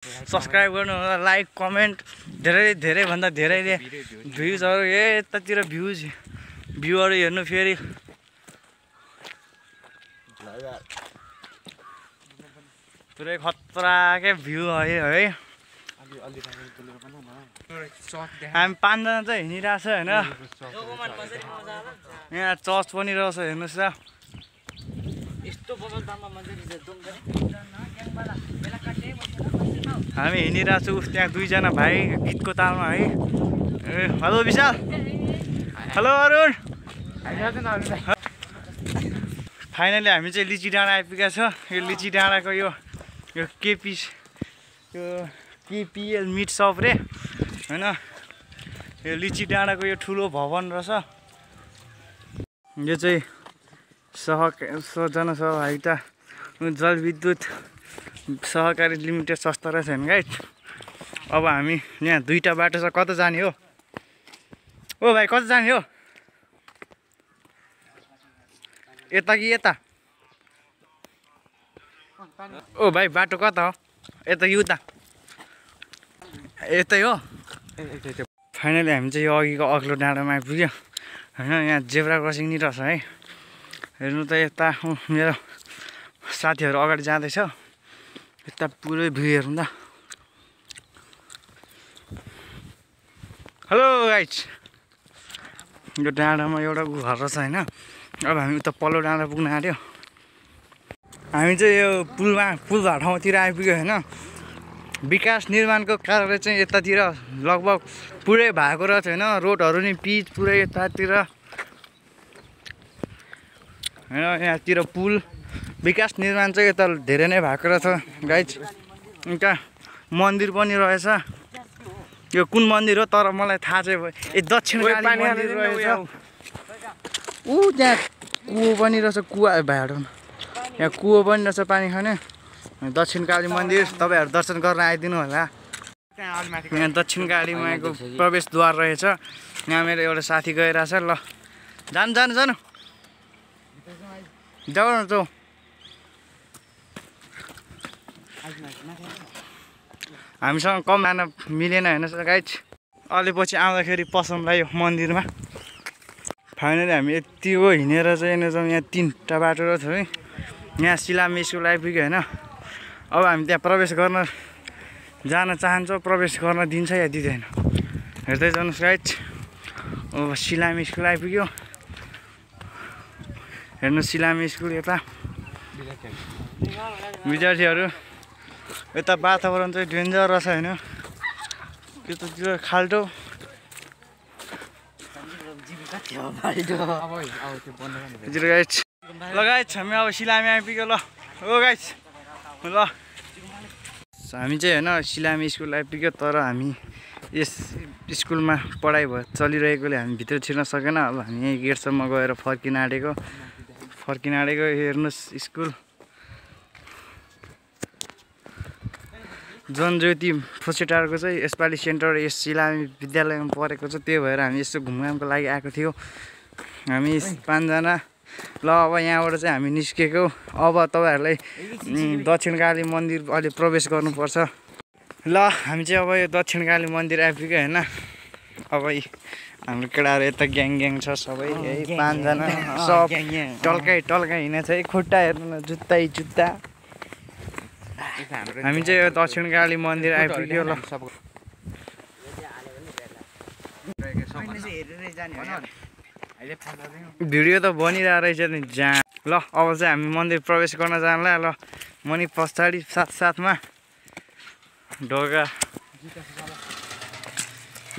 Subscribe गर्नु होला, like comment धेरै भन्दा धेरैले भ्युजहरू यतातिर भ्यूहरू हेर्नु फेरि पुरै खतराकै भ्यू है। हामी 5 जना चाहिँ हिँडिरहेको छ होइन। यहाँ चर्च पनि रहेछ हेर्नुहोस् त। हामी हिँडिरहेको छौँ, त्यहाँ 2 जना भाइ गीतको तालमा है। हेलो विशाल, हेलो अरुण। फाइनली हामी चाहिँ लिची डाँडा आइपुगेका छ। यो लिची डाँडाको यो केपिएल मिट सप रे होइन। यो लिची डाँडाको यो ठुलो भवन रहेछ। यो चाहिँ जनसहभागिता जलविद्युत सहकारी लिमिटेड संस्था रहेछ होइन गाइड। अब हामी यहाँ 2टा बाटो छ, कता जाने हो? ओ भाइ कता जाने हो? यता कि यता? ओ भाइ बाटो कता हो? यता कि उता? यतै हो। फाइनली हामी चाहिँ यो अघिको अग्लो डाँडामा आइपुग्यो होइन। यहाँ जेब्रा क्रसिङ नि रहेछ है। हेर्नु त यता मेरो साथीहरू अगाडि जाँदैछ। यता पुरै भ्यू हेर्नु त। हेलो गाइज, यो डाँडामा एउटा घर रहेछ होइन। अब हामी उता पल्लो डाँडा पुग्न आँट्यो। हामी चाहिँ यो पुल भएको ठाउँतिर आइपुग्यो होइन। विकास निर्माणको कारणले चाहिँ यतातिर लगभग पुरै भएको रहेछ होइन। रोडहरू नि पिच पुरै यतातिर होइन। यहाँतिर पुल विकास निर्माण चाहिँ यता धेरै नै भएको रहेछ गाइज। अन्त मन्दिर पनि रहेछ। यो कुन मन्दिर हो तर मलाई थाहा चाहिँ दक्षिणकाली मन्दिर रहेछ। त्यहाँ कुवा पनि रहेछ। कुवा भाडो यहाँ कुवा पनि रहेछ पानी खाने। दक्षिणकाली मन्दिर तपाईँहरू दर्शन गर्न आइदिनु होला। यहाँ दक्षिणकाली माईको प्रवेशद्वार रहेछ। यहाँ मेरो एउटा साथी गइरहेछ। ल जानु जाऊ न जाऊ। हामीसँग कम जान मिलेन होइन गाइज। अलि पछि आउँदाखेरि पसौँला यो मन्दिरमा। फाइनली हामी यतिको हिँडेर चाहिँ यहाँ 3टा बाटो रहेछ है। यहाँ सिलामी स्कुल आइपुग्यो होइन। अब हामी त्यहाँ प्रवेश गर्न जान चाहन्छौँ। प्रवेश गर्न दिन्छ या दिँदैन हेर्दै जानुहोस् गाइज। अब सिलामी स्कुल आइपुग्यो। हेर्नु सिलामी स्कुल यता विद्यार्थीहरू। यता वातावरण चाहिँ डेन्जर रहेछ होइन। यतातिर खाल्टो। गाइज ल गाइज हामी अब सिलामी आइपुग्यो। ल हो गाइज ल हामी चाहिँ होइन सिलामी स्कुल आइपुग्यो। तर हामी यस स्कुलमा पढाइ चलिरहेकोले हामी भित्र छिर्न सकेन। अब हामी यहीँ गेटसम्म गएर फर्किन आँटेको। हेर्नुहोस् स्कुल जनज्योति फोसेटारको चाहिँ यसपालि सेन्टर यस सिलामी विद्यालयमा परेको छ। त्यही भएर हामी यसो घुमघामको लागि आएको थियो हामी 5 जना। ल अब यहाँबाट चाहिँ हामी निस्केको। अब तपाईँहरूलाई दक्षिणकाली मन्दिर अलि प्रवेश गर्नुपर्छ। ल हामी चाहिँ अब यो दक्षिणकाली मन्दिर आइपुग्यो होइन। अब हाम्रो केटाहरू यता ग्याङ छ सबै है। 5 जना सब टल्काइ हिँडेको छ। खुट्टा हेर्नु न, जुत्ता। हामी चाहिँ यो दक्षिणकाली मन्दिर आइपुग्यो। ल भिडियो त बनिरहेको रहेछ नि जहाँ। ल अब चाहिँ हामी मन्दिर प्रवेश गर्न जानला। ल मनी पछाडि साथमा ढोका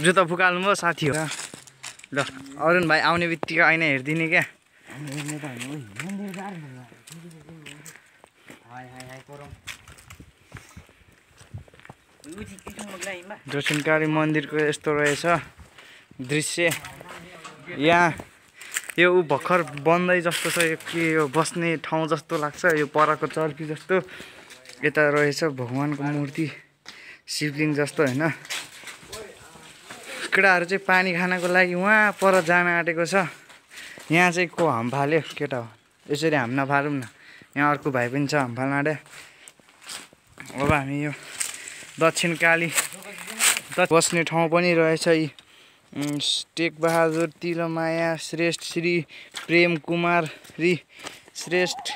जुत्ता फुकाल्नुभयो साथी हो। ल अरुण भाइ आउने बित्तिकै ऐना हेरिदिने क्या। दक्षिणकाली मन्दिरको यस्तो रहेछ दृश्य। यहाँ यो भर्खर बन्दै जस्तो छ। यो के यो बस्ने ठाउँ जस्तो लाग्छ। यो परको चर्की जस्तो। यता रहेछ भगवानको मूर्ति शिवलिङ जस्तो होइन। केटाहरू चाहिँ पानी खानको लागि वहाँ पर जान आँटेको छ। यहाँ चाहिँ को हाम फाल्यो केटा हो। यसरी हाम नफालौँ न। यहाँ अर्को भाइ पनि छ हाम फाल्न आँटे। अब हामी यो दक्षिणकाली बस्ने ठाउँ पनि रहेछ। यी टेकबहादुर तिलमाया श्रेष्ठ, श्री प्रेम कुमारी श्रेष्ठ,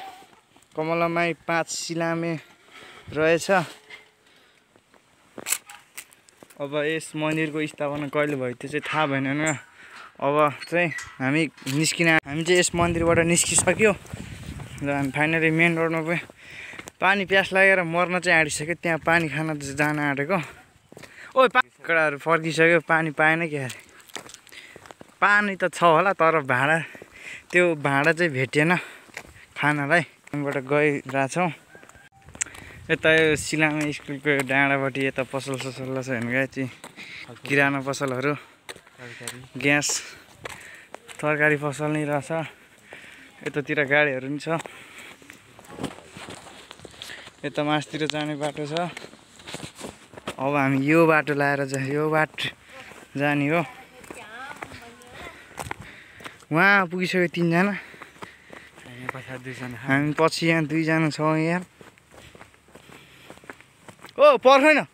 कमलमाई 5 सिलामे रहेछ। अब यस मन्दिरको स्थापना कहिले भयो त्यो चाहिँ थाहा भएन न। अब चाहिँ हामी चाहिँ यस मन्दिरबाट निस्किसक्यो र हामी फाइनली मेन रोडमा गयो। पानी प्यास लागेर मर्न चाहिँ आँटिसक्यो। त्यहाँ पानी खान जान आँटेको। ओइ केटाहरू फर्किसक्यो, पानी पाएन क्या अरे। पानी त छ होला तर त्यो भाँडा चाहिँ भेटिएन खानालाई। यहाँबाट गइरहेछौँ। यता यो सिलामे स्कुलको डाँडापट्टि यता पसल ससल छ हेर्नु गाई, चाहिँ किराना पसलहरू, ग्यास, तरकारी पसल नै रहेछ। यतातिर गाडीहरू पनि छ। यता मासतिर जाने बाटो छ। अब हामी यो बाटो लाएर यो बाटो जाने हो। उहाँ पुगिसक्यो 3 जना, हामी पछि यहाँ 2 जना छौँ यहाँ। ओ पर्खैन,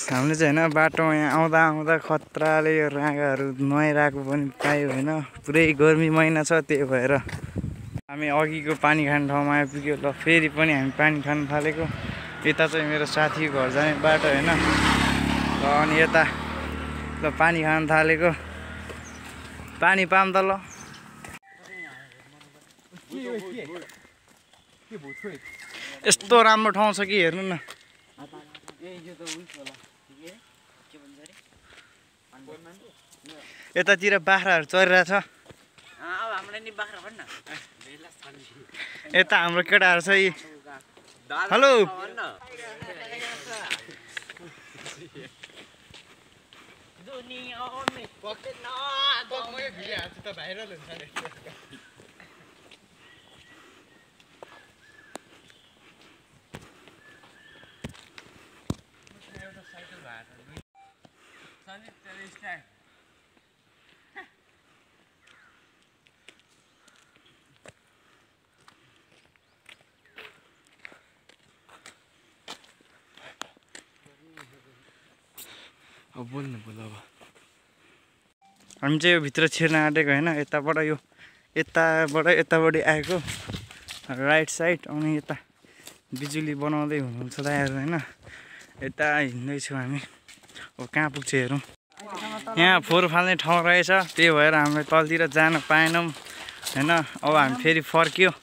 हामीले चाहिँ होइन बाटोमा यहाँ आउँदा आउँदा खतराले यो राँगाहरू नुहाइरहेको पनि पायो होइन। पुरै गर्मी महिना छ, त्यही भएर हामी अघिको पानी खाने ठाउँमा आइपुग्यो। ल फेरि पनि हामी पानी खान थालेको। यता चाहिँ मेरो साथीको घर जाने बाटो होइन। ल अनि यता ल पानी खान थालेको। पानी पाऊँ त ल। यस्तो राम्रो ठाउँ छ कि हेर्नु न। यतातिर बाख्राहरू चरिरहेछ। यता हाम्रो केटाहरू छ यी। हेलो अब बोल्नु बोल। अब हामी चाहिँ यो भित्र छिर्न आँटेको होइन। यतापट्टि आएको राइट साइड। अनि यता बिजुली बनाउँदै हुनुहुन्छ दाइहरू होइन। यता हिँड्दैछौँ हामी। अब कहाँ पुग्छ हेरौँ। यहाँ फोहोर फाल्ने ठाउँ रहेछ, त्यही भएर हामीले तलतिर जान पाएनौँ होइन। अब हामी फेरि फर्क्यो।